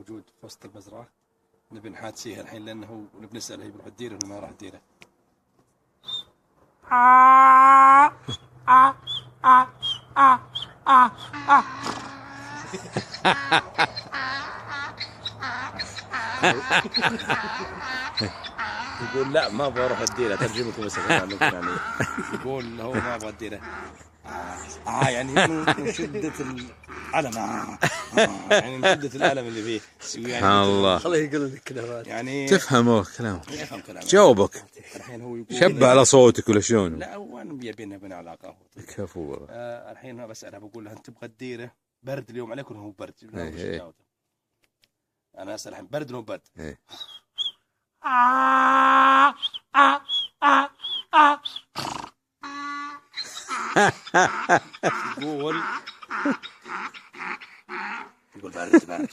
موجود في وسط المزرعة، نبي نحاتسيها الحين لأنه نبي نسأله يبي يروح تديره ولا ما راح تديره. يقول لا ما ابغى اروح اديره، ترجم لكم بس يعني يقول هو ما ابغى اديره. يعني من شدة الألم يعني من شدة الألم اللي فيه. سبحان الله. خليه يقول لك كلمات يعني تفهمه كلامه. يفهم كلامه. جاوبك. الحين هو يقول شب على صوتك ولا شلون؟ لا وانا يبينا بين علاقة. كفو. الحين بسأله بقول له انت تبغى تديره برد اليوم عليك ولا هو برد؟ انا اسأل الحين برد ولا برد؟ يقول برد يعني